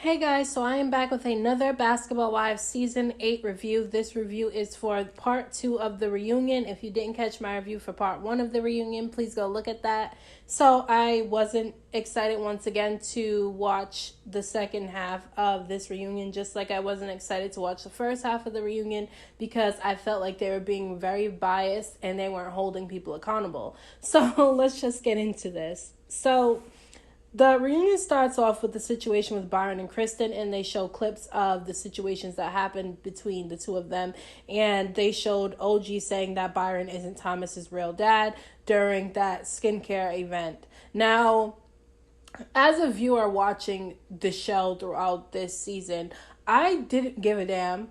Hey guys, so I am back with another Basketball Wives Season 8 review. This review is for part 2 of the reunion. If you didn't catch my review for part 1 of the reunion, please go look at that. So I wasn't excited once again to watch the second half of this reunion, just like I wasn't excited to watch the first half of the reunion because I felt like they were being very biased and they weren't holding people accountable. So let's just get into this. The reunion starts off with the situation with Byron and Kristen, and they show clips of the situations that happened between the two of them. And they showed OG saying that Byron isn't Thomas's real dad during that skincare event. Now, as a viewer watching the show throughout this season, I didn't give a damn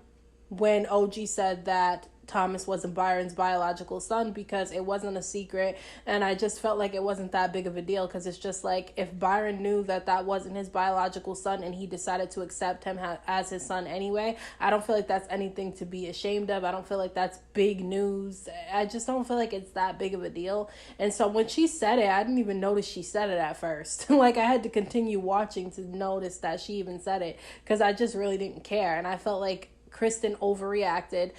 when OG said that Thomas wasn't Byron's biological son because it wasn't a secret, and I just felt like it wasn't that big of a deal because it's just like if Byron knew that that wasn't his biological son and he decided to accept him as his son anyway, I don't feel like that's anything to be ashamed of. I don't feel like that's big news. I just don't feel like it's that big of a deal. And so when she said it, I didn't even notice she said it at first. Like I had to continue watching to notice that she even said it because I just really didn't care, and I felt like Kristen overreacted.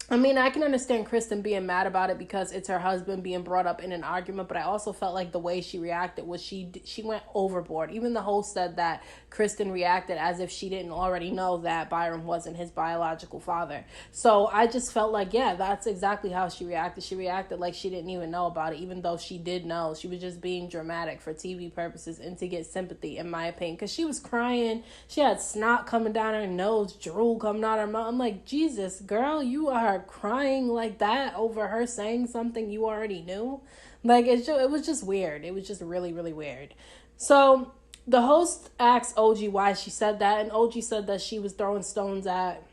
I mean, I can understand Kristen being mad about it because it's her husband being brought up in an argument, but I also felt like the way she reacted was she went overboard. Even the host said that Kristen reacted as if she didn't already know that Byron wasn't his biological father. So I just felt like, yeah, that's exactly how she reacted. She reacted like she didn't even know about it, even though she did know. She was just being dramatic for TV purposes and to get sympathy, in my opinion, because she was crying. She had snot coming down her nose, drool coming out her mouth. I'm like, Jesus, girl, you are crying like that over her saying something you already knew. Like it was just weird. It was just really, really weird. So the host asked OG why she said that, and OG said that she was throwing stones at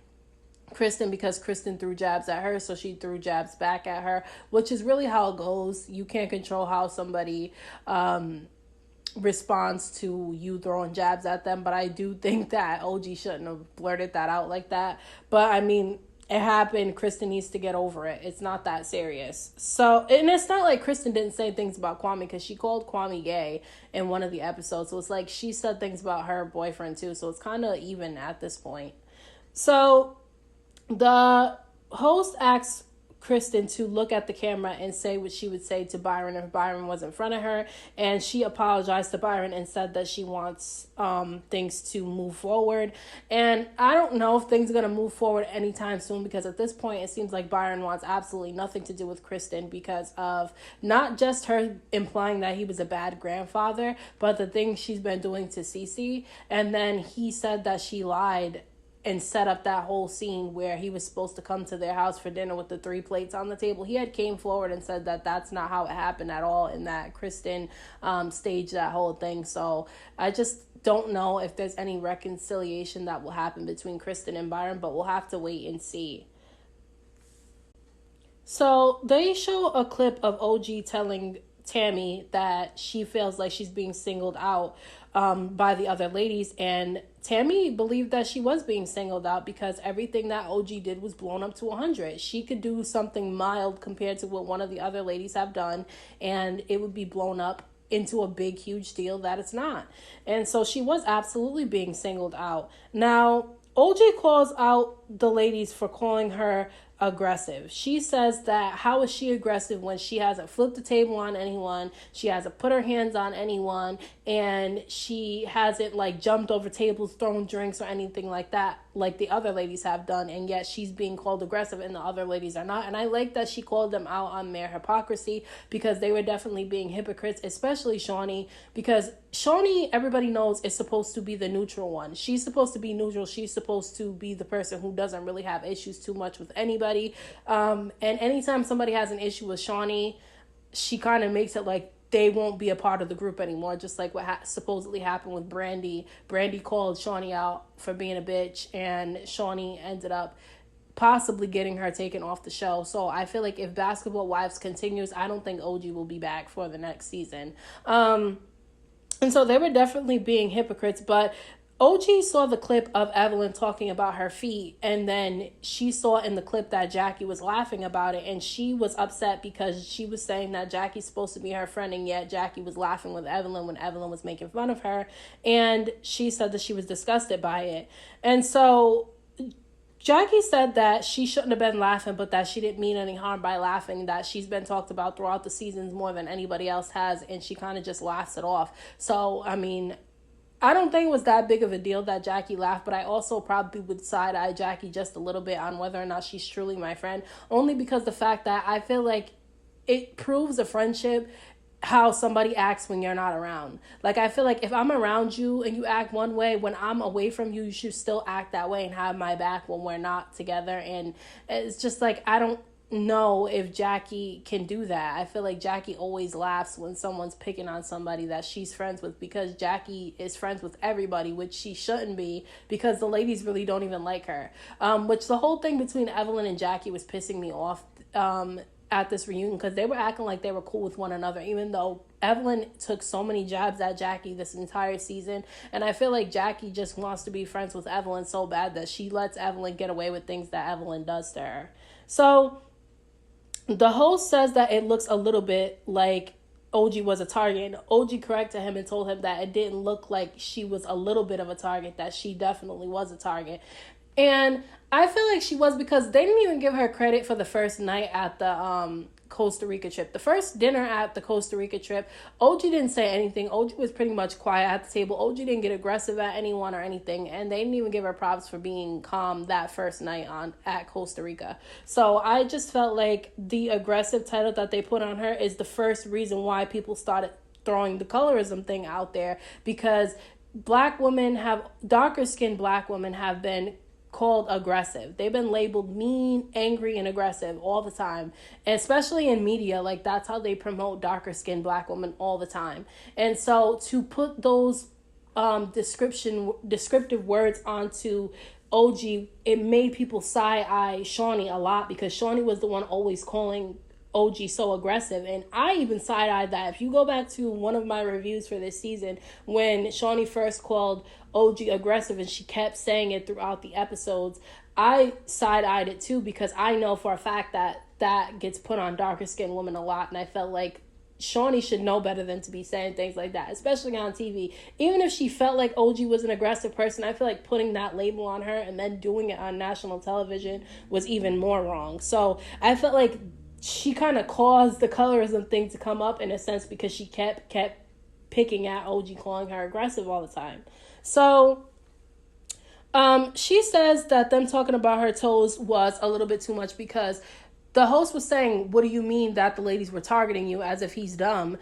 Kristen because Kristen threw jabs at her, so she threw jabs back at her, which is really how it goes. You can't control how somebody responds to you throwing jabs at them, but I do think that OG shouldn't have blurted that out like that. But I mean, it happened. Kristen needs to get over it. It's not that serious. So, and it's not like Kristen didn't say things about Kwame because she called Kwame gay in one of the episodes. So it's like she said things about her boyfriend too. So it's kind of even at this point. So the host asks Kristen to look at the camera and say what she would say to Byron if Byron was in front of her, and she apologized to Byron and said that she wants things to move forward. And I don't know if things are going to move forward anytime soon because at this point it seems like Byron wants absolutely nothing to do with Kristen because of not just her implying that he was a bad grandfather, but the things she's been doing to Cici. And then he said that she lied and set up that whole scene where he was supposed to come to their house for dinner with the 3 plates on the table. He had came forward and said that that's not how it happened at all, and that Kristen staged that whole thing. So I just don't know if there's any reconciliation that will happen between Kristen and Byron, but we'll have to wait and see. So they show a clip of OG telling Tammy that she feels like she's being singled out by the other ladies, and Tammy believed that she was being singled out because everything that OG did was blown up to 100. She could do something mild compared to what one of the other ladies have done, and it would be blown up into a big, huge deal that it's not. And so she was absolutely being singled out. Now, OJ calls out the ladies for calling her aggressive. She says that how is she aggressive when she hasn't flipped the table on anyone, she hasn't put her hands on anyone, and she hasn't like jumped over tables, thrown drinks or anything like that like the other ladies have done, and yet she's being called aggressive and the other ladies are not. And I like that she called them out on their hypocrisy because they were definitely being hypocrites, especially Shawnee, because Shawnee, everybody knows, is supposed to be the neutral one. She's supposed to be neutral. She's supposed to be the person who doesn't really have issues too much with anybody. And anytime somebody has an issue with Shawnee, she kind of makes it like they won't be a part of the group anymore, just like what supposedly happened with Brandy. Brandy called Shawnee out for being a bitch, and Shawnee ended up possibly getting her taken off the show. So I feel like if Basketball Wives continues, I don't think OG will be back for the next season. And so they were definitely being hypocrites, but OG saw the clip of Evelyn talking about her feet, and then she saw in the clip that Jackie was laughing about it, and she was upset because she was saying that Jackie's supposed to be her friend, and yet Jackie was laughing with Evelyn when Evelyn was making fun of her, and she said that she was disgusted by it. And so Jackie said that she shouldn't have been laughing, but that she didn't mean any harm by laughing, that she's been talked about throughout the seasons more than anybody else has, and she kind of just laughs it off. So, I mean, I don't think it was that big of a deal that Jackie laughed, but I also probably would side-eye Jackie just a little bit on whether or not she's truly my friend, only because the fact that I feel like it proves a friendship how somebody acts when you're not around. Like, I feel like if I'm around you and you act one way, when I'm away from you, you should still act that way and have my back when we're not together. And it's just like, I don't know if Jackie can do that. I feel like Jackie always laughs when someone's picking on somebody that she's friends with, because Jackie is friends with everybody, which she shouldn't be, because the ladies really don't even like her. Which the whole thing between Evelyn and Jackie was pissing me off at this reunion, because they were acting like they were cool with one another, even though Evelyn took so many jabs at Jackie this entire season. And I feel like Jackie just wants to be friends with Evelyn so bad that she lets Evelyn get away with things that Evelyn does to her. So the host says that it looks a little bit like OG was a target, and OG corrected him and told him that it didn't look like she was a little bit of a target, that she definitely was a target. And I feel like she was, because they didn't even give her credit for the first night at the Costa Rica trip. The first dinner at the Costa Rica trip, OG didn't say anything. OG was pretty much quiet at the table. OG didn't get aggressive at anyone or anything, and they didn't even give her props for being calm that first night at Costa Rica. So I just felt like the aggressive title that they put on her is the first reason why people started throwing the colorism thing out there, because darker skinned black women have been called aggressive. They've been labeled mean, angry, and aggressive all the time, and especially in media. Like, that's how they promote darker skinned black women all the time. And so to put those descriptive words onto OG, it made people side-eye Shawnee a lot, because Shawnee was the one always calling OG so aggressive. And I even side-eyed that. If you go back to one of my reviews for this season, when Shawnee first called OG aggressive and she kept saying it throughout the episodes, I side-eyed it too, because I know for a fact that gets put on darker skinned women a lot, and I felt like Shawnee should know better than to be saying things like that, especially on TV. Even if she felt like OG was an aggressive person, I feel like putting that label on her and then doing it on national television was even more wrong. So I felt like she kind of caused the colorism thing to come up in a sense, because she kept picking at OG, calling her aggressive all the time. So she says that them talking about her toes was a little bit too much, because the host was saying, what do you mean that the ladies were targeting you, as if he's dumb.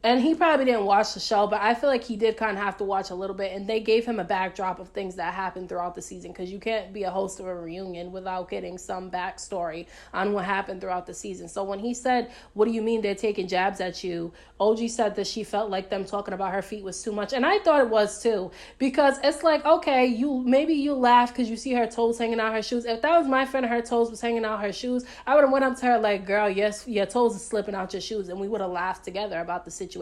And he probably didn't watch the show, but I feel like he did kind of have to watch a little bit. And they gave him a backdrop of things that happened throughout the season, because you can't be a host of a reunion without getting some backstory on what happened throughout the season. So when he said, what do you mean they're taking jabs at you? OG said that she felt like them talking about her feet was too much. And I thought it was too, because it's like, okay, maybe you laugh because you see her toes hanging out her shoes. If that was my friend and her toes was hanging out her shoes, I would have went up to her like, girl, yes, your toes are slipping out your shoes. And we would have laughed together about the situation.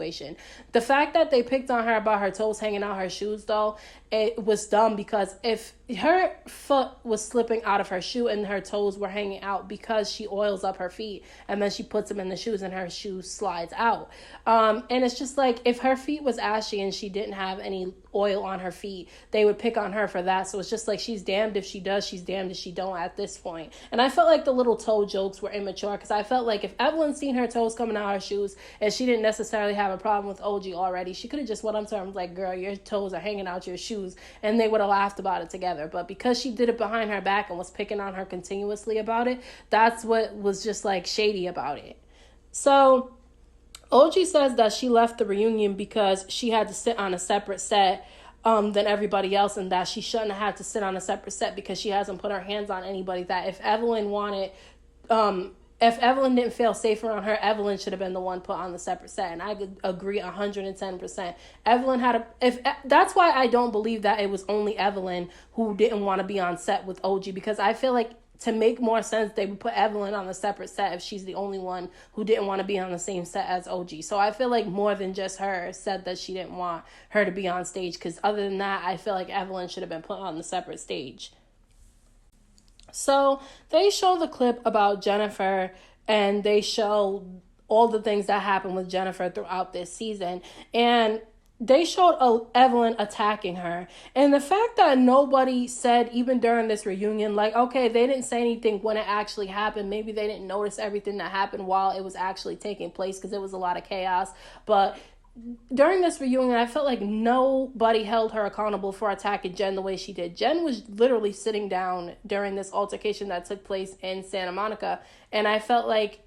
The fact that they picked on her about her toes hanging out her shoes, though, it was dumb, because if her foot was slipping out of her shoe and her toes were hanging out because she oils up her feet and then she puts them in the shoes and her shoe slides out. And it's just like, if her feet was ashy and she didn't have any oil on her feet, they would pick on her for that. So it's just like, she's damned if she does, she's damned if she don't at this point. And I felt like the little toe jokes were immature, because I felt like if Evelyn seen her toes coming out her shoes and she didn't necessarily have a problem with OG already, she could have just went up to her and was like, girl, your toes are hanging out your shoes, and they would have laughed about it together. But because she did it behind her back and was picking on her continuously about it, that's what was just like shady about it. So OG says that she left the reunion because she had to sit on a separate set than everybody else, and that she shouldn't have had to sit on a separate set because she hasn't put her hands on anybody. That if Evelyn didn't feel safer on her, Evelyn should have been the one put on the separate set. And I could agree 110%. Evelyn that's why I don't believe that it was only Evelyn who didn't want to be on set with OG, because I feel like to make more sense, they would put Evelyn on a separate set if she's the only one who didn't want to be on the same set as OG. So I feel like more than just her said that she didn't want her to be on stage, because other than that, I feel like Evelyn should have been put on the separate stage. So they show the clip about Jennifer, and they show all the things that happened with Jennifer throughout this season. And they showed Evelyn attacking her. And the fact that nobody said, even during this reunion, like, okay, they didn't say anything when it actually happened. Maybe they didn't notice everything that happened while it was actually taking place, because it was a lot of chaos. But during this reunion, I felt like nobody held her accountable for attacking Jen the way she did. Jen was literally sitting down during this altercation that took place in Santa Monica. And I felt like,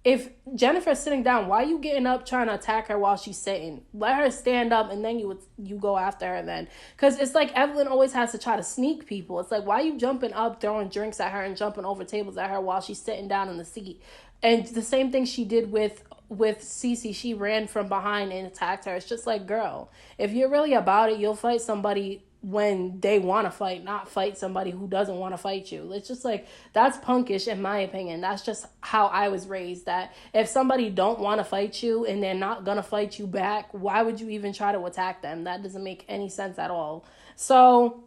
if Jennifer's sitting down, why are you getting up trying to attack her while she's sitting? Let her stand up, and then you go after her then. Because it's like Evelyn always has to try to sneak people. It's like, why are you jumping up, throwing drinks at her, and jumping over tables at her while she's sitting down in the seat? And the same thing she did with Cici. She ran from behind and attacked her. It's just like, girl, if you're really about it, you'll fight somebody when they want to fight, not fight somebody who doesn't want to fight you. It's just like, that's punkish in my opinion. That's just how I was raised, that if somebody don't want to fight you and they're not gonna fight you back, why would you even try to attack them? That doesn't make any sense at all. So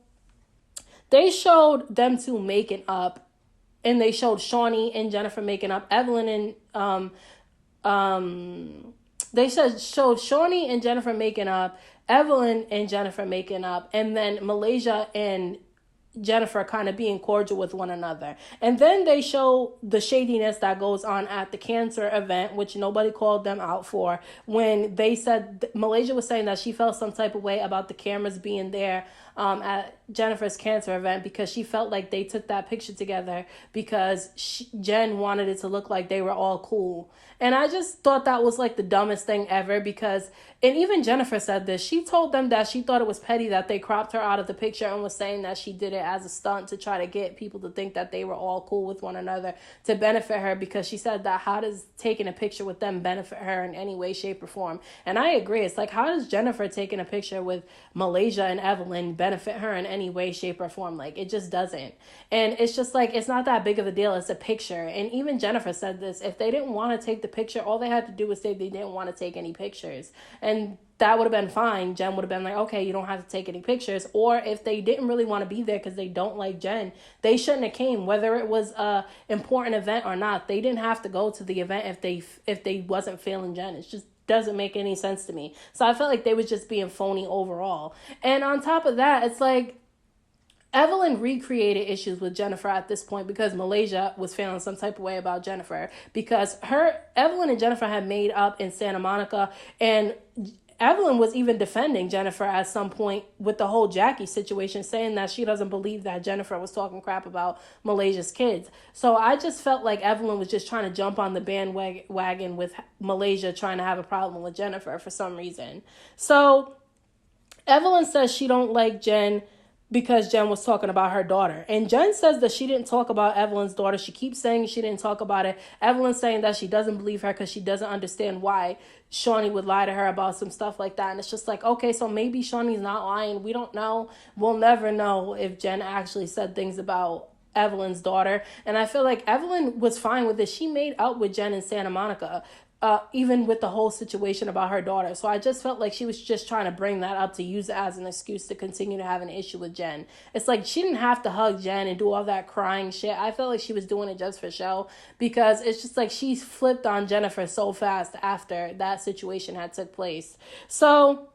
they showed them two making up, and they showed Shawnee and Jennifer making up. Evelyn and they showed Shawnee and Jennifer making up, Evelyn and Jennifer making up, and then Malaysia and Jennifer kind of being cordial with one another. And then they show the shadiness that goes on at the cancer event, which nobody called them out for, when they said, Malaysia was saying that she felt some type of way about the cameras being there at Jennifer's cancer event, because she felt like they took that picture together because Jen wanted it to look like they were all cool. And I just thought that was like the dumbest thing ever, because, and even Jennifer said this, she told them that she thought it was petty that they cropped her out of the picture, and was saying that she did it as a stunt to try to get people to think that they were all cool with one another to benefit her, because she said that how does taking a picture with them benefit her in any way, shape, or form? And I agree. It's like, how does Jennifer taking a picture with Malaysia and Evelyn benefit her in any way, shape, or form? Like, it just doesn't. And it's just like, it's not that big of a deal. It's a picture. And even Jennifer said this, if they didn't want to take the picture, all they had to do was say they didn't want to take any pictures, and that would have been fine. Jen would have been like, okay, you don't have to take any pictures. Or if they didn't really want to be there because they don't like Jen, they shouldn't have came, whether it was a important event or not. They didn't have to go to the event if they wasn't feeling Jen. It just doesn't make any sense to me. So I felt like they was just being phony overall. And on top of that, it's like, Evelyn recreated issues with Jennifer at this point, because Malaysia was feeling some type of way about Jennifer, because Evelyn and Jennifer had made up in Santa Monica, and Evelyn was even defending Jennifer at some point with the whole Jackie situation, saying that she doesn't believe that Jennifer was talking crap about Malaysia's kids. So I just felt like Evelyn was just trying to jump on the bandwagon with Malaysia trying to have a problem with Jennifer for some reason. So Evelyn says she don't like Jen because Jen was talking about her daughter. And Jen says that she didn't talk about Evelyn's daughter. She keeps saying she didn't talk about it. Evelyn's saying that she doesn't believe her because she doesn't understand why Shawnee would lie to her about some stuff like that. And it's just like, okay, so maybe Shawnee's not lying. We don't know. We'll never know if Jen actually said things about Evelyn's daughter. And I feel like Evelyn was fine with it. She made out with Jen in Santa Monica, even with the whole situation about her daughter. So I just felt like she was just trying to bring that up to use it as an excuse to continue to have an issue with Jen. It's like, she didn't have to hug Jen and do all that crying shit. I felt like she was doing it just for show, because it's just like she flipped on Jennifer so fast after that situation had took place. So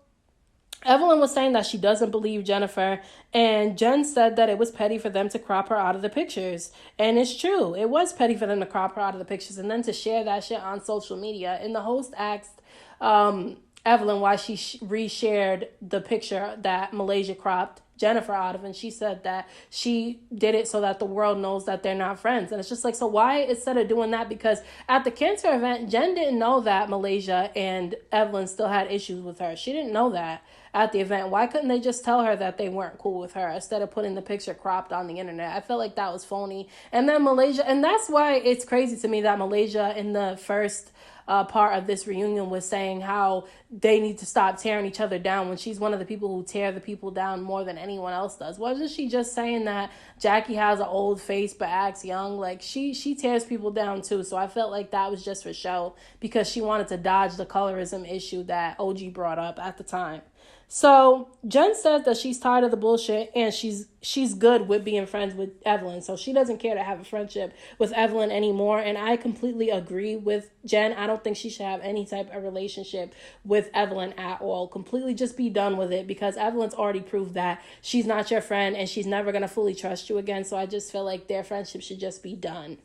Evelyn was saying that she doesn't believe Jennifer, and Jen said that it was petty for them to crop her out of the pictures. And it's true. It was petty for them to crop her out of the pictures and then to share that shit on social media. And the host asked Evelyn why she reshared the picture that Malaysia cropped Jennifer out of, and she said that she did it so that the world knows that they're not friends. And it's just like, so why, instead of doing that, because at the cancer event, Jen didn't know that Malaysia and Evelyn still had issues with her. She didn't know that at the event. Why couldn't they just tell her that they weren't cool with her instead of putting the picture cropped on the internet? I felt like that was phony. And then Malaysia, and that's why it's crazy to me that Malaysia in the first part of this reunion was saying how they need to stop tearing each other down when she's one of the people who tear the people down more than anyone else does. Wasn't she just saying that Jackie has an old face but acts young? Like, she tears people down too. So I felt like that was just for show because she wanted to dodge the colorism issue that OG brought up at the time. So Jen says that she's tired of the bullshit and she's good with being friends with Evelyn. So she doesn't care to have a friendship with Evelyn anymore. And I completely agree with Jen. I don't think she should have any type of relationship with Evelyn at all. Completely just be done with it because Evelyn's already proved that she's not your friend and she's never going to fully trust you again. So I just feel like their friendship should just be done.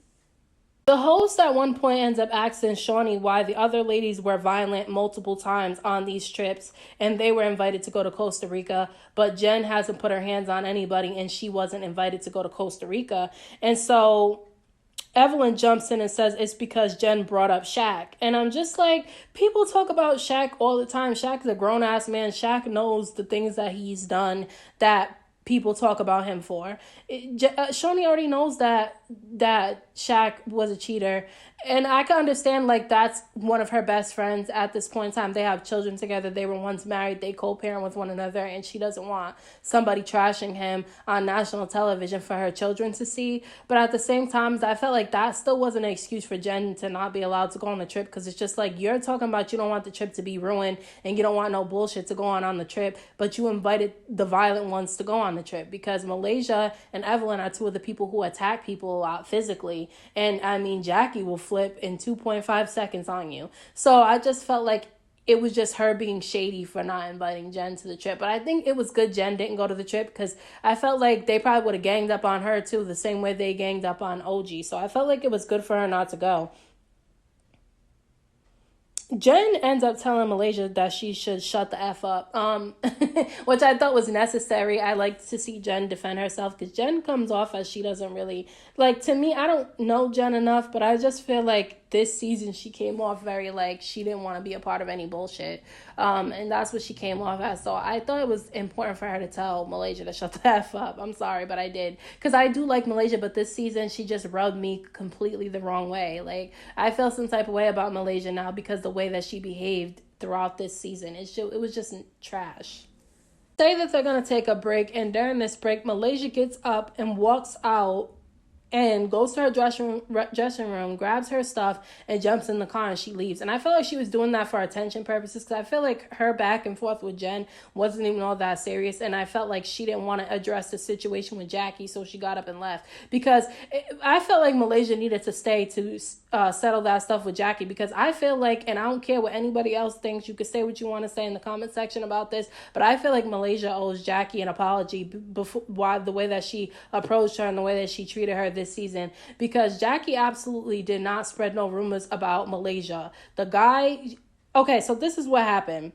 The host at one point ends up asking Shawnee why the other ladies were violent multiple times on these trips and they were invited to go to Costa Rica, but Jen hasn't put her hands on anybody and she wasn't invited to go to Costa Rica. And so Evelyn jumps in and says it's because Jen brought up Shaq. And I'm just like, people talk about Shaq all the time. Shaq is a grown-ass man. Shaq knows the things that he's done that people talk about him for. Shawnee already knows that Shaq was a cheater. And I can understand, like, that's one of her best friends at this point in time. They have children together. They were once married. They co-parent with one another. And she doesn't want somebody trashing him on national television for her children to see. But at the same time, I felt like that still wasn't an excuse for Jen to not be allowed to go on the trip. Because it's just like, you're talking about you don't want the trip to be ruined. And you don't want no bullshit to go on the trip. But you invited the violent ones to go on the trip. Because Malaysia and Evelyn are two of the people who attack people a lot physically. And, I mean, Jackie will flip in 2.5 seconds on you. So I just felt like it was just her being shady for not inviting Jen to the trip. But I think it was good Jen didn't go to the trip because I felt like they probably would have ganged up on her too, the same way they ganged up on OG. So I felt like it was good for her not to go. Jen ends up telling Malaysia that she should shut the F up, which I thought was necessary. I like to see Jen defend herself because Jen comes off as she doesn't really, like, to me, I don't know Jen enough, but I just feel like this season she came off very, like, she didn't want to be a part of any bullshit, and that's what she came off as. So I thought it was important for her to tell Malaysia to shut the F up. I'm sorry, but I did, because I do like Malaysia, but this season she just rubbed me completely the wrong way. Like, I feel some type of way about Malaysia now because the way that she behaved throughout this season, it was just trash. Say that they're going to take a break, and during this break, Malaysia gets up and walks out and goes to her dressing room, grabs her stuff, and jumps in the car, and she leaves. And I feel like she was doing that for attention purposes, because I feel like her back and forth with Jen wasn't even all that serious, and I felt like she didn't want to address the situation with Jackie, so she got up and left. Because I felt like Malaysia needed to stay to settle that stuff with Jackie, because I feel like, and I don't care what anybody else thinks, you can say what you want to say in the comment section about this, but I feel like Malaysia owes Jackie an apology before why the way that she approached her and the way that she treated her this season, because Jackie absolutely did not spread no rumors about Malaysia. So this is what happened.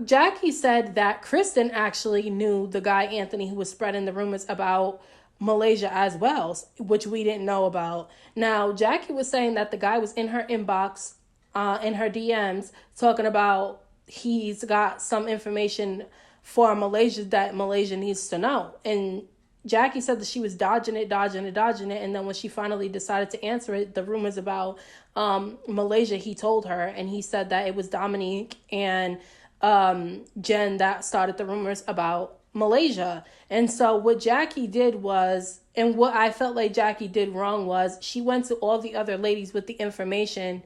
Jackie said that Kristen actually knew the guy Anthony who was spreading the rumors about Malaysia as well, which we didn't know about. Now, Jackie was saying that the guy was in her inbox, in her DMs, talking about he's got some information for Malaysia that Malaysia needs to know. And Jackie said that she was dodging it. And then when she finally decided to answer it, the rumors about Malaysia, he told her. And he said that it was Dominique and Jen that started the rumors about Malaysia. And so what Jackie did was, and what I felt like Jackie did wrong was, she went to all the other ladies with the information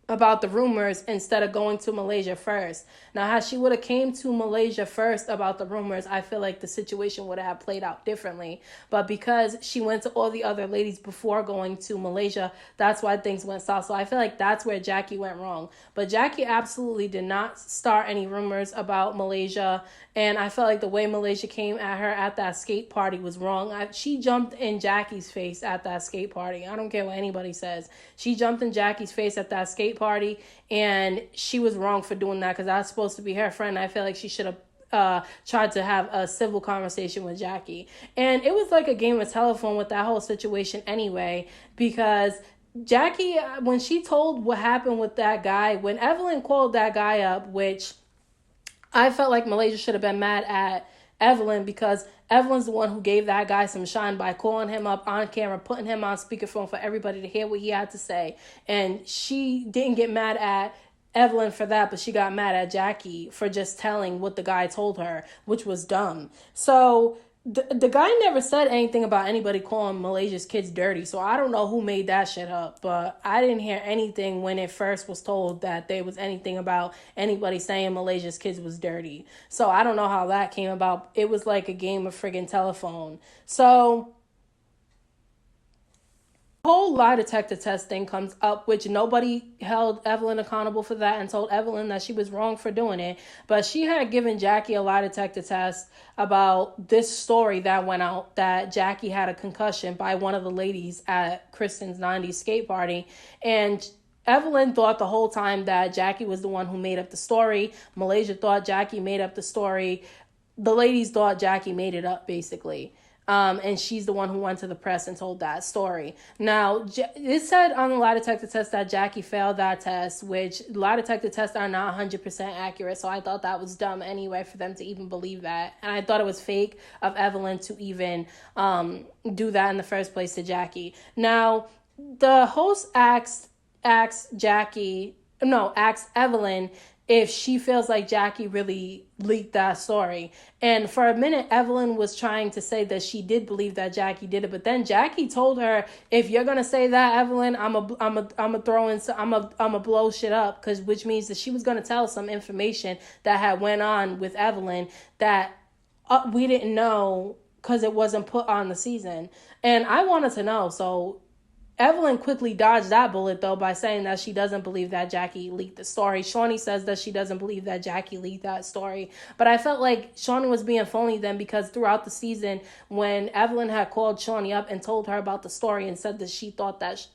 about the rumors instead of going to Malaysia first. Now, had she would have came to Malaysia first about the rumors, I feel like the situation would have played out differently. But because she went to all the other ladies before going to Malaysia, that's why things went south. So I feel like that's where Jackie went wrong. But Jackie absolutely did not start any rumors about Malaysia. And I felt like the way Malaysia came at her at that skate party was wrong. She jumped in Jackie's face at that skate party. I don't care what anybody says. She jumped in Jackie's face at that skate party, and she was wrong for doing that because that's supposed to be her friend. I feel like she should have tried to have a civil conversation with Jackie. And it was like a game of telephone with that whole situation anyway, because Jackie, when she told what happened with that guy, when Evelyn called that guy up, which I felt like Malaysia should have been mad at Evelyn, because Evelyn's the one who gave that guy some shine by calling him up on camera, putting him on speakerphone for everybody to hear what he had to say. And she didn't get mad at Evelyn for that, but she got mad at Jackie for just telling what the guy told her, which was dumb. So the guy never said anything about anybody calling Malaysia's kids dirty, so I don't know who made that shit up, but I didn't hear anything when it first was told that there was anything about anybody saying Malaysia's kids was dirty. So I don't know how that came about. It was like a game of friggin' telephone. So whole lie detector test thing comes up, which nobody held Evelyn accountable for that and told Evelyn that she was wrong for doing it. But she had given Jackie a lie detector test about this story that went out, that Jackie had a concussion by one of the ladies at Kristen's 90s skate party. And Evelyn thought the whole time that Jackie was the one who made up the story. Malaysia thought Jackie made up the story. The ladies thought Jackie made it up, basically. And she's the one who went to the press and told that story. Now, it said on the lie detector test that Jackie failed that test, which lie detector tests are not 100% accurate. So I thought that was dumb anyway for them to even believe that. And I thought it was fake of Evelyn to even do that in the first place to Jackie. Now, the host asks Evelyn if she feels like Jackie really leaked that story. And for a minute, Evelyn was trying to say that she did believe that Jackie did it. But then Jackie told her, if you're going to say that, Evelyn, I'm a blow shit up. Which means that she was going to tell some information that had went on with Evelyn that we didn't know because it wasn't put on the season. And I wanted to know. So Evelyn quickly dodged that bullet, though, by saying that she doesn't believe that Jackie leaked the story. Shawnee says that she doesn't believe that Jackie leaked that story. But I felt like Shawnee was being phony then, because throughout the season, when Evelyn had called Shawnee up and told her about the story and said that she thought that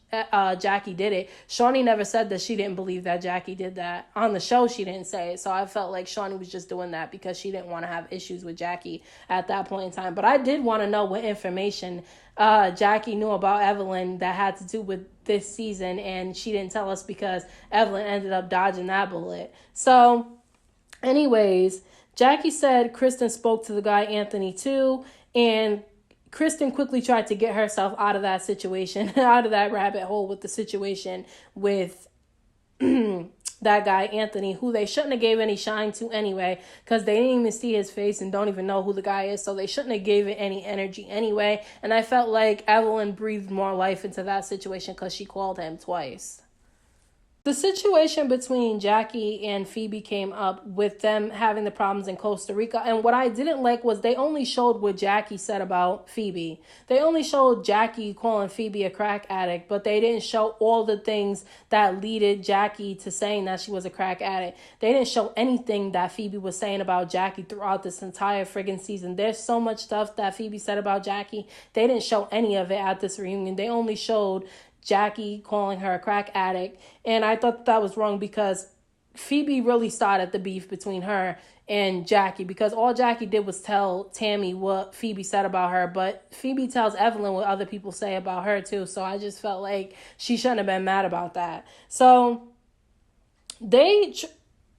Jackie did it, Shawnee never said that she didn't believe that Jackie did that. On the show, she didn't say it. So I felt like Shawnee was just doing that because she didn't want to have issues with Jackie at that point in time. But I did want to know what information Jackie knew about Evelyn that had to do with this season, and she didn't tell us because Evelyn ended up dodging that bullet. So anyways, Jackie said Kristen spoke to the guy Anthony too, and Kristen quickly tried to get herself out of that situation, out of that rabbit hole with the situation with that guy Anthony, who they shouldn't have gave any shine to anyway, because they didn't even see his face and don't even know who the guy is, so they shouldn't have gave it any energy anyway. And I felt like Evelyn breathed more life into that situation because she called him twice. The situation between Jackie and Phoebe came up with them having the problems in Costa Rica. And what I didn't like was they only showed what Jackie said about Phoebe. They only showed Jackie calling Phoebe a crack addict, but they didn't show all the things that leaded Jackie to saying that she was a crack addict. They didn't show anything that Phoebe was saying about Jackie throughout this entire friggin' season. There's so much stuff that Phoebe said about Jackie. They didn't show any of it at this reunion. They only showed Jackie calling her a crack addict. And I thought that was wrong because Phoebe really started the beef between her and Jackie, because all Jackie did was tell Tammy what Phoebe said about her, but Phoebe tells Evelyn what other people say about her too. So I just felt like she shouldn't have been mad about that. So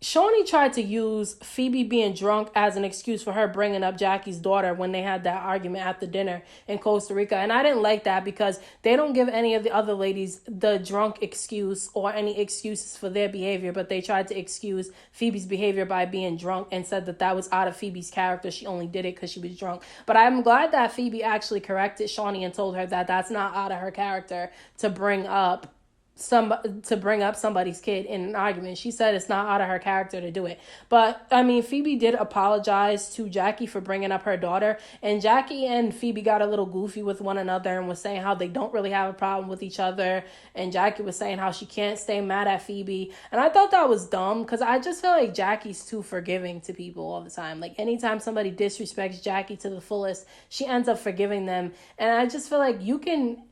Shawnee tried to use Phoebe being drunk as an excuse for her bringing up Jackie's daughter when they had that argument at the dinner in Costa Rica. And I didn't like that because they don't give any of the other ladies the drunk excuse or any excuses for their behavior, but they tried to excuse Phoebe's behavior by being drunk and said that that was out of Phoebe's character. She only did it because she was drunk. But I'm glad that Phoebe actually corrected Shawnee and told her that that's not out of her character to bring up somebody's kid in an argument. She said it's not out of her character to do it. But I mean, Phoebe did apologize to Jackie for bringing up her daughter, and Jackie and Phoebe got a little goofy with one another and was saying how they don't really have a problem with each other, and Jackie was saying how she can't stay mad at Phoebe. And I thought that was dumb because I just feel like Jackie's too forgiving to people all the time. Like anytime somebody disrespects Jackie to the fullest, she ends up forgiving them. And I just feel like you can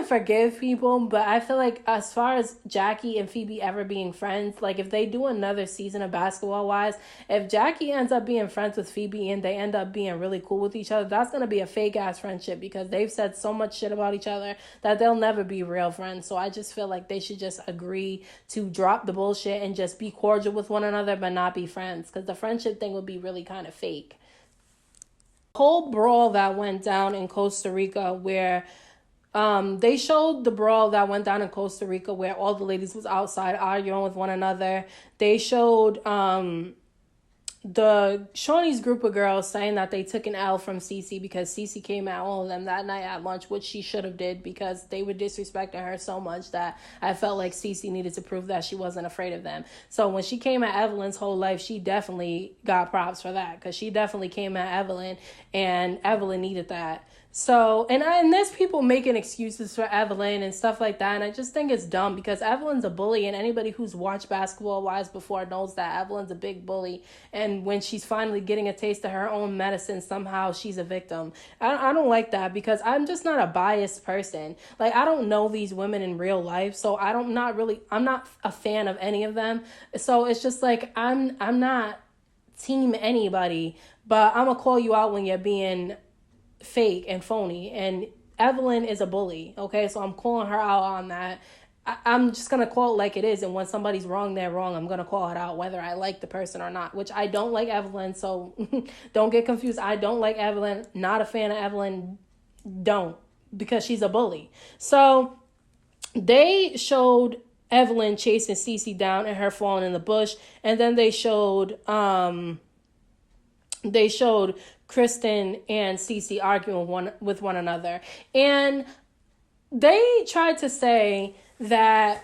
forgive people, but I feel like as far as Jackie and Phoebe ever being friends, like if they do another season of Basketball Wives, if Jackie ends up being friends with Phoebe and they end up being really cool with each other, that's going to be a fake ass friendship because they've said so much shit about each other that they'll never be real friends. So I just feel like they should just agree to drop the bullshit and just be cordial with one another but not be friends, because the friendship thing would be really kind of fake. whole brawl that went down in Costa Rica where they showed the brawl that went down in Costa Rica where all the ladies was outside arguing with one another. They showed the Shaunie's group of girls saying that they took an L from Cici because Cici came at all of them that night at lunch, which she should have did because they were disrespecting her so much that I felt like Cici needed to prove that she wasn't afraid of them. So when she came at Evelyn's whole life, she definitely got props for that because she definitely came at Evelyn and Evelyn needed that. So, and there's people making excuses for Evelyn and stuff like that, and I just think it's dumb because Evelyn's a bully, and anybody who's watched Basketball Wives before knows that Evelyn's a big bully, and when she's finally getting a taste of her own medicine, somehow she's a victim. I don't like that because I'm just not a biased person. Like, I don't know these women in real life, so I'm not a fan of any of them, so it's just like, I'm not team anybody, but I'm gonna call you out when you're being fake and phony, and Evelyn is a bully, okay? So I'm calling her out on that. I'm just gonna call it like it is, and when somebody's wrong, they're wrong. I'm gonna call it out whether I like the person or not, which I don't like Evelyn, so don't get confused. I don't like Evelyn, not a fan of Evelyn, don't, because she's a bully. So they showed Evelyn chasing Cici down and her falling in the bush, and then they showed Kristen and Cc arguing with one another. And they tried to say that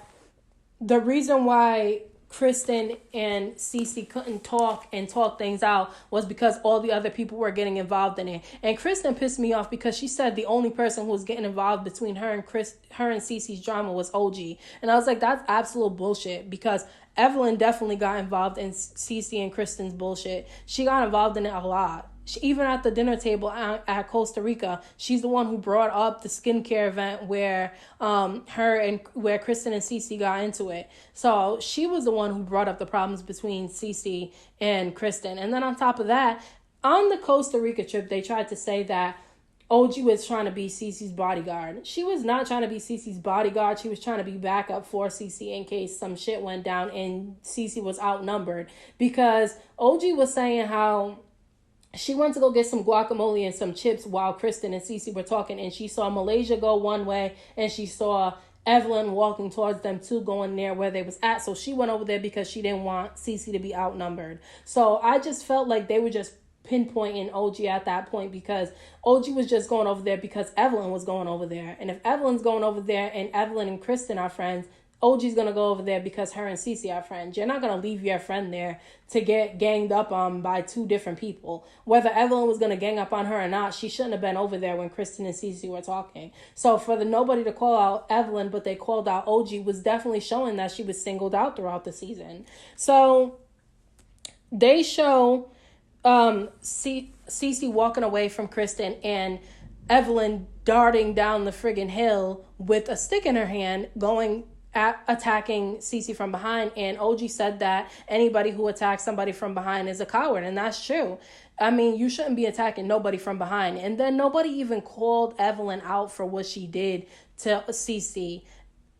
the reason why Kristen and Cici couldn't talk things out was because all the other people were getting involved in it. And Kristen pissed me off because she said the only person who was getting involved between her and Cici's drama was OG. And I was like, that's absolute bullshit because Evelyn definitely got involved in Cici and Kristen's bullshit. She got involved in it a lot. Even at the dinner table at Costa Rica, she's the one who brought up the skincare event where where Kristen and Cici got into it. So she was the one who brought up the problems between Cici and Kristen. And then on top of that, on the Costa Rica trip, they tried to say that OG was trying to be Cici's bodyguard. She was not trying to be Cici's bodyguard. She was trying to be backup for Cici in case some shit went down and Cici was outnumbered. Because OG was saying how she went to go get some guacamole and some chips while Kristen and Cici were talking, and she saw Malaysia go one way, and she saw Evelyn walking towards them too, going there where they was at. So she went over there because she didn't want Cici to be outnumbered. So I just felt like they were just pinpointing OG at that point because OG was just going over there because Evelyn was going over there. And if Evelyn's going over there and Evelyn and Kristen are friends, OG's going to go over there because her and Cici are friends. You're not going to leave your friend there to get ganged up on by two different people. Whether Evelyn was going to gang up on her or not, she shouldn't have been over there when Kristen and Cici were talking. So for nobody to call out Evelyn, but they called out OG was definitely showing that she was singled out throughout the season. So they show Cici walking away from Kristen and Evelyn darting down the friggin' hill with a stick in her hand attacking Cici from behind, and OG said that anybody who attacks somebody from behind is a coward, and that's true. I mean, you shouldn't be attacking nobody from behind. And then nobody even called Evelyn out for what she did to Cici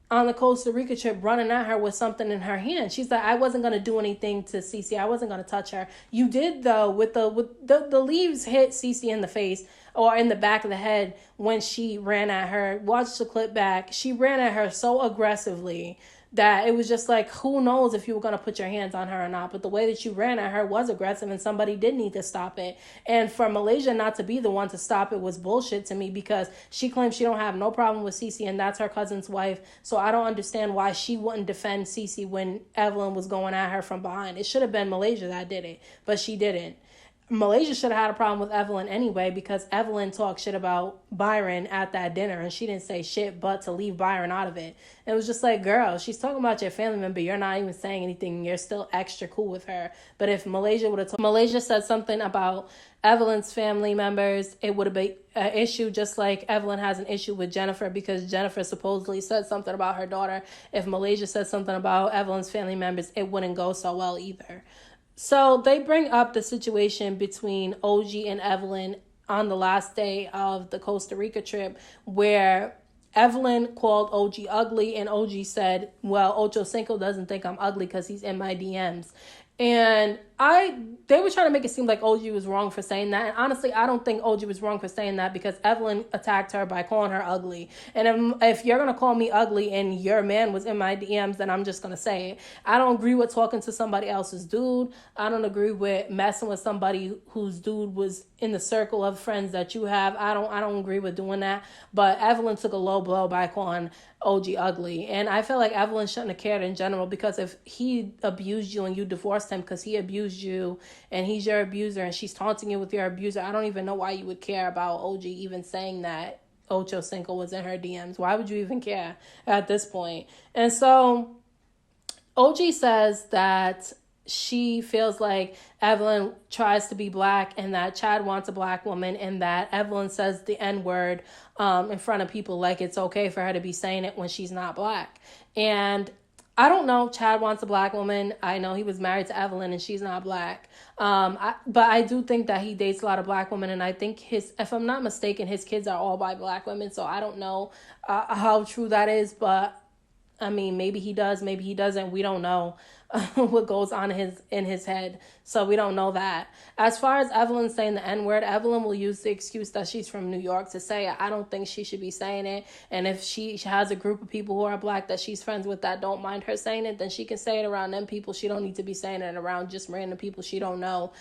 on the Costa Rica trip, running at her with something in her hand. She's like, I wasn't going to do anything to Cici. I wasn't going to touch her. You did, though, with the leaves hit Cici in the face or in the back of the head when she ran at her. Watch the clip back. She ran at her so aggressively that it was just like, who knows if you were going to put your hands on her or not. But the way that you ran at her was aggressive, and somebody did need to stop it. And for Malaysia not to be the one to stop it was bullshit to me, because she claims she don't have no problem with Cici, and that's her cousin's wife. So I don't understand why she wouldn't defend Cici when Evelyn was going at her from behind. It should have been Malaysia that did it, but she didn't. Malaysia should have had a problem with Evelyn anyway, because Evelyn talked shit about Byron at that dinner, and she didn't say shit but to leave Byron out of it. It was just like, girl, she's talking about your family member. You're not even saying anything. You're still extra cool with her. But if Malaysia said something about Evelyn's family members, it would have been an issue, just like Evelyn has an issue with Jennifer because Jennifer supposedly said something about her daughter. If Malaysia said something about Evelyn's family members, it wouldn't go so well either. So they bring up the situation between OG and Evelyn on the last day of the Costa Rica trip, where Evelyn called OG ugly, and OG said, well, Ocho Cinco doesn't think I'm ugly because he's in my DMs. And they were trying to make it seem like OG was wrong for saying that. And honestly, I don't think OG was wrong for saying that because Evelyn attacked her by calling her ugly. And if you're going to call me ugly and your man was in my DMs, then I'm just going to say it. I don't agree with talking to somebody else's dude. I don't agree with messing with somebody whose dude was in the circle of friends that you have. I don't agree with doing that. But Evelyn took a low blow by calling OG ugly. And I feel like Evelyn shouldn't have cared in general, because if he abused you and you divorced him because he abused you and he's your abuser and she's taunting you with your abuser, I don't even know why you would care about OG even saying that Ocho Cinco was in her DMs. Why would you even care at this point? And so OG says that she feels like Evelyn tries to be black and that Chad wants a black woman, and that Evelyn says the N-word in front of people like it's okay for her to be saying it when she's not black. And I don't know. Chad wants a black woman. I know he was married to Evelyn and she's not black. But I do think that he dates a lot of black women. And I think if I'm not mistaken, his kids are all by black women. So I don't know how true that is. But I mean, maybe he does, maybe he doesn't. We don't know what goes on in his head. So we don't know that. As far as Evelyn saying the N-word, Evelyn will use the excuse that she's from New York to say it. I don't think she should be saying it. And if she has a group of people who are black that she's friends with that don't mind her saying it, then she can say it around them people. She don't need to be saying it around just random people she don't know.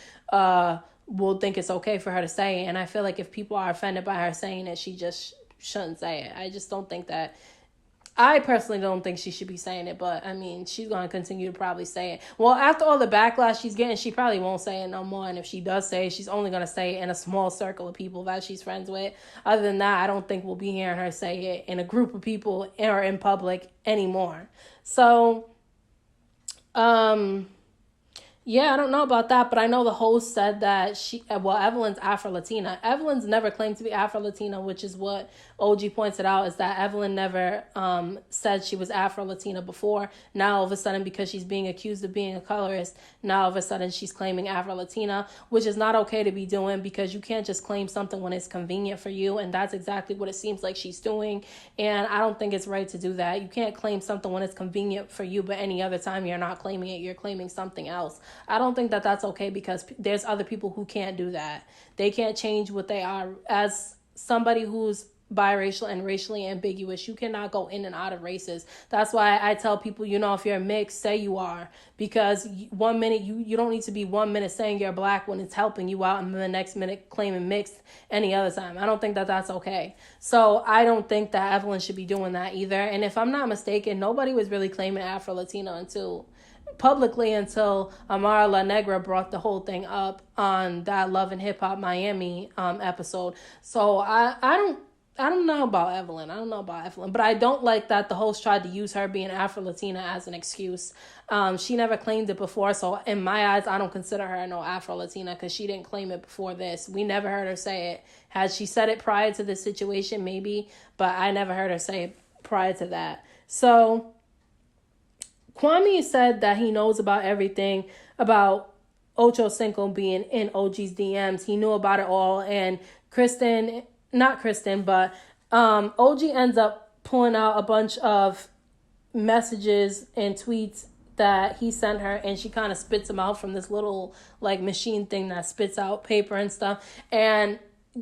Will think it's okay for her to say it. And I feel like if people are offended by her saying it, she just shouldn't say it. I just don't think that. I personally don't think she should be saying it, but I mean, she's going to continue to probably say it. Well, after all the backlash she's getting, she probably won't say it no more. And if she does say it, she's only going to say it in a small circle of people that she's friends with. Other than that, I don't think we'll be hearing her say it in a group of people or in public anymore. So, yeah, I don't know about that, but I know the host said that Evelyn's Afro-Latina. Evelyn's never claimed to be Afro-Latina, which is what OG pointed out, is that Evelyn never said she was Afro-Latina before. Now, all of a sudden, because she's being accused of being a colorist, now all of a sudden she's claiming Afro-Latina, which is not okay to be doing, because you can't just claim something when it's convenient for you, and that's exactly what it seems like she's doing, and I don't think it's right to do that. You can't claim something when it's convenient for you, but any other time you're not claiming it, you're claiming something else. I don't think that that's okay, because there's other people who can't do that. They can't change what they are. As somebody who's biracial and racially ambiguous, you cannot go in and out of races. That's why I tell people, if you're mixed, say you are, because 1 minute you don't need to be 1 minute saying you're black when it's helping you out, and then the next minute claiming mixed any other time. I don't think that that's okay. So I don't think that Evelyn should be doing that either. And if I'm not mistaken, nobody was really claiming Afro-Latina publicly until Amara La Negra brought the whole thing up on that Love and Hip Hop Miami episode. So I don't know about Evelyn. But I don't like that the host tried to use her being Afro-Latina as an excuse. She never claimed it before, so in my eyes, I don't consider her no Afro-Latina, because she didn't claim it before this. We never heard her say it. Had she said it prior to this situation, maybe, but I never heard her say it prior to that. So Kwame said that he knows about everything about Ocho Cinco being in OG's DMs. He knew about it all. And OG ends up pulling out a bunch of messages and tweets that he sent her, and she kind of spits them out from this little machine thing that spits out paper and stuff. And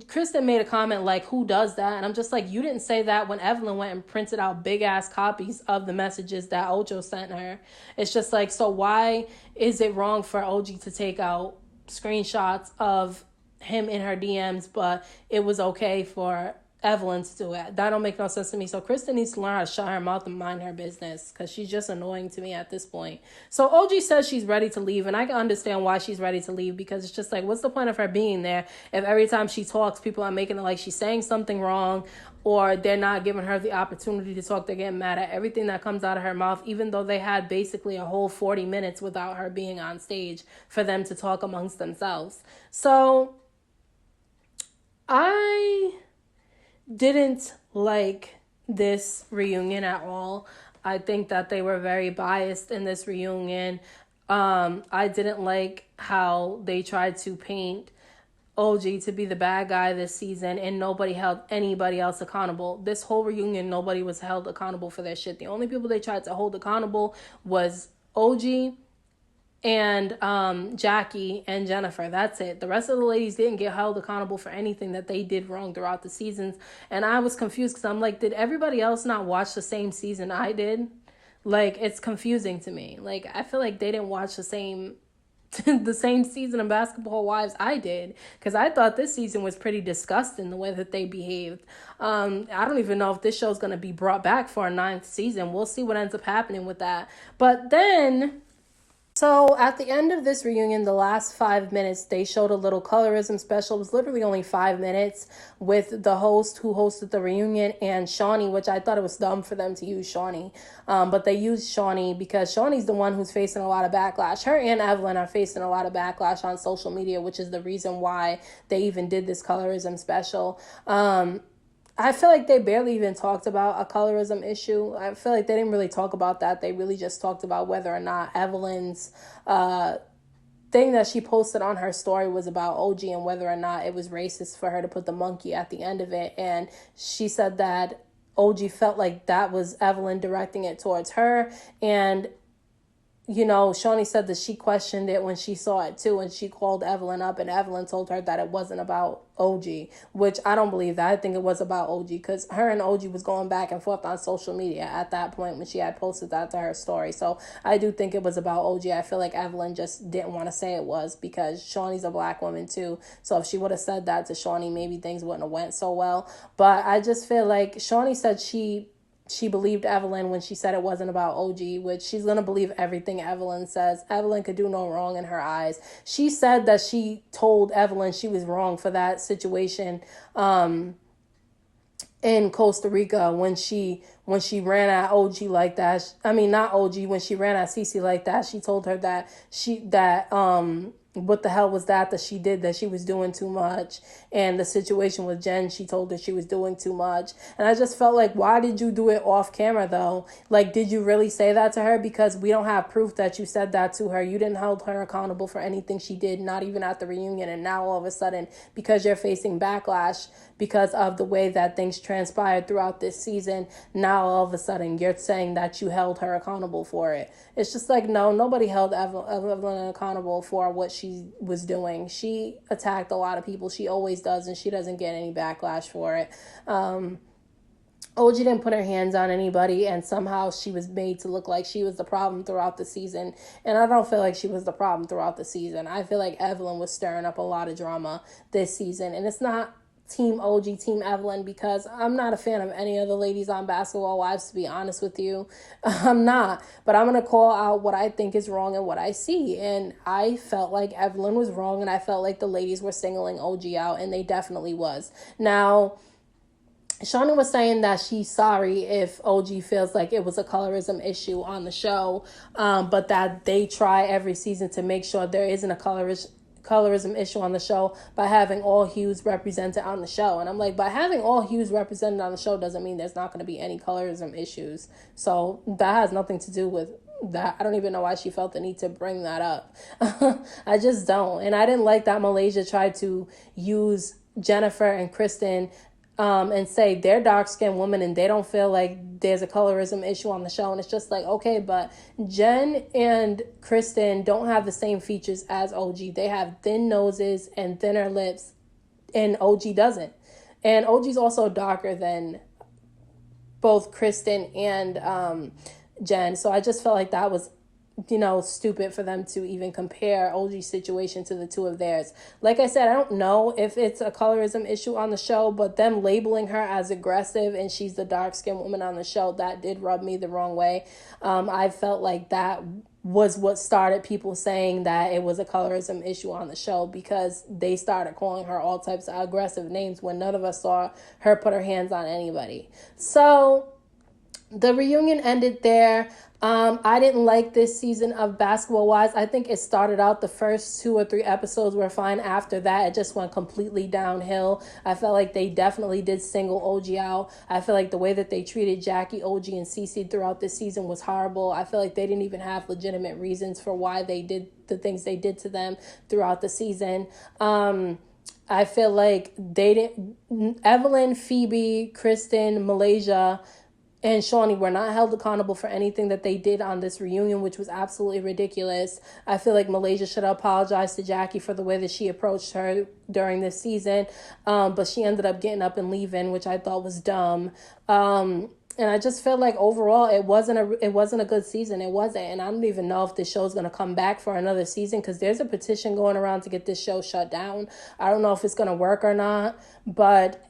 Kristen made a comment like, who does that? And I'm just like, you didn't say that when Evelyn went and printed out big ass copies of the messages that Ocho sent her. It's just like, so why is it wrong for OG to take out screenshots of him in her DMs, but it was okay for Evelyn to do it? That don't make no sense to me. So Kristen needs to learn how to shut her mouth and mind her business, because she's just annoying to me at this point. So OG says she's ready to leave, and I can understand why she's ready to leave, because it's just like, what's the point of her being there if every time she talks, people are making it like she's saying something wrong, or they're not giving her the opportunity to talk. They're getting mad at everything that comes out of her mouth, even though they had basically a whole 40 minutes without her being on stage for them to talk amongst themselves. So I didn't like this reunion at all. I think that they were very biased in this reunion. I didn't like how they tried to paint OG to be the bad guy this season, and nobody held anybody else accountable. This whole reunion, nobody was held accountable for their shit. The only people they tried to hold accountable was OG, and Jackie and Jennifer. That's it. The rest of the ladies didn't get held accountable for anything that they did wrong throughout the seasons. And I was confused because I'm like, did everybody else not watch the same season I did? Like, it's confusing to me. Like, I feel like they didn't watch the same the same season of Basketball Wives I did, because I thought this season was pretty disgusting the way that they behaved. I don't even know if this show's going to be brought back for a 9th season. We'll see what ends up happening with that. But then, so at the end of this reunion, the last 5 minutes, they showed a little colorism special. It was literally only 5 minutes with the host who hosted the reunion and Shaunie, which I thought it was dumb for them to use Shaunie. But they used Shaunie because Shaunie's the one who's facing a lot of backlash. Her and Evelyn are facing a lot of backlash on social media, which is the reason why they even did this colorism special. I feel like they barely even talked about a colorism issue. I feel like they didn't really talk about that. They really just talked about whether or not Evelyn's thing that she posted on her story was about OG and whether or not it was racist for her to put the monkey at the end of it. And she said that OG felt like that was Evelyn directing it towards her. And you know, Shaunie said that she questioned it when she saw it too, and she called Evelyn up, and Evelyn told her that it wasn't about OG, which I don't believe that. I think it was about OG because her and OG was going back and forth on social media at that point when she had posted that to her story. So I do think it was about OG. I feel like Evelyn just didn't want to say it was because Shaunie's a black woman too. So if she would have said that to Shaunie, maybe things wouldn't have went so well. But I just feel like Shaunie said she believed Evelyn when she said it wasn't about OG, which she's going to believe everything Evelyn says. Evelyn could do no wrong in her eyes. She said that she told Evelyn she was wrong for that situation in Costa Rica when she ran at OG like that. I mean, not OG, when she ran at Cici like that, she told her that what the hell was that she did, that she was doing too much. And the situation with Jen, she told her she was doing too much. And I just felt like, why did you do it off camera though? Like, did you really say that to her? Because we don't have proof that you said that to her. You didn't hold her accountable for anything she did, not even at the reunion. And now all of a sudden, because you're facing backlash because of the way that things transpired throughout this season, now all of a sudden you're saying that you held her accountable for it. It's just like, no, nobody held Evelyn accountable for what she was doing. She attacked a lot of people. She always does, and she doesn't get any backlash for it. OG didn't put her hands on anybody, and somehow she was made to look like she was the problem throughout the season. And I don't feel like she was the problem throughout the season. I feel like Evelyn was stirring up a lot of drama this season, and it's not Team OG, Team Evelyn, because I'm not a fan of any of the ladies on Basketball Wives, to be honest with you. I'm not. But I'm going to call out what I think is wrong and what I see. And I felt like Evelyn was wrong, and I felt like the ladies were singling OG out, and they definitely was. Now, Shaunie was saying that she's sorry if OG feels like it was a colorism issue on the show, but that they try every season to make sure there isn't a colorism issue on the show by having all hues represented on the show. And I'm like, by having all hues represented on the show doesn't mean there's not going to be any colorism issues. So that has nothing to do with that. I don't even know why she felt the need to bring that up. I just don't. And I didn't like that Malaysia tried to use Jennifer and Kristen and say they're dark-skinned women and they don't feel like there's a colorism issue on the show. And it's just like, okay, but Jen and Kristen don't have the same features as OG. They have thin noses and thinner lips, and OG doesn't. And OG's also darker than both Kristen and Jen. So I just felt like that was, stupid for them to even compare OG's situation to the two of theirs. Like I said, I don't know if it's a colorism issue on the show, but them labeling her as aggressive and she's the dark-skinned woman on the show, that did rub me the wrong way. I felt like that was what started people saying that it was a colorism issue on the show, because they started calling her all types of aggressive names when none of us saw her put her hands on anybody. So the reunion ended there. I didn't like this season of Basketball Wives. I think it started out, the first 2 or 3 episodes were fine. After that, it just went completely downhill. I felt like they definitely did single OG out. I feel like the way that they treated Jackie, OG, and Cici throughout this season was horrible. I feel like they didn't even have legitimate reasons for why they did the things they did to them throughout the season. I feel like they didn't. Evelyn, Phoebe, Kristen, Malaysia, and Shawnee were not held accountable for anything that they did on this reunion, which was absolutely ridiculous. I feel like Malaysia should have apologized to Jackie for the way that she approached her during this season, but she ended up getting up and leaving, which I thought was dumb. And I just feel like overall it wasn't a good season. It wasn't. And I don't even know if this show's going to come back for another season, because there's a petition going around to get this show shut down. I don't know if it's going to work or not, but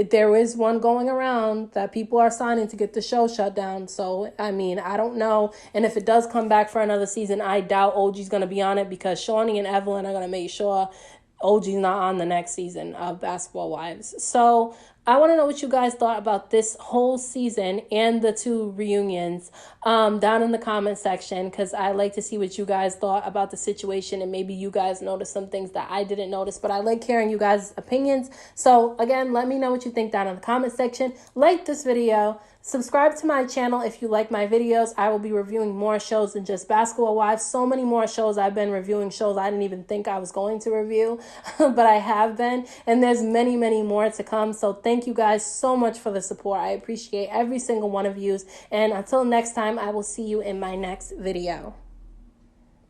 there is one going around that people are signing to get the show shut down. So, I mean, I don't know. And if it does come back for another season, I doubt OG's going to be on it, because Shawnee and Evelyn are going to make sure OG's not on the next season of Basketball Wives. So I want to know what you guys thought about this whole season and the two reunions down in the comment section, because I like to see what you guys thought about the situation, and maybe you guys noticed some things that I didn't notice, but I like hearing you guys' opinions. So again, let me know what you think down in the comment section. Like this video. Subscribe to my channel if you like my videos. I will be reviewing more shows than just Basketball Wives. So many more shows. I've been reviewing shows I didn't even think I was going to review, but I have been. And there's many, many more to come. So thank you guys so much for the support. I appreciate every single one of you. And until next time, I will see you in my next video.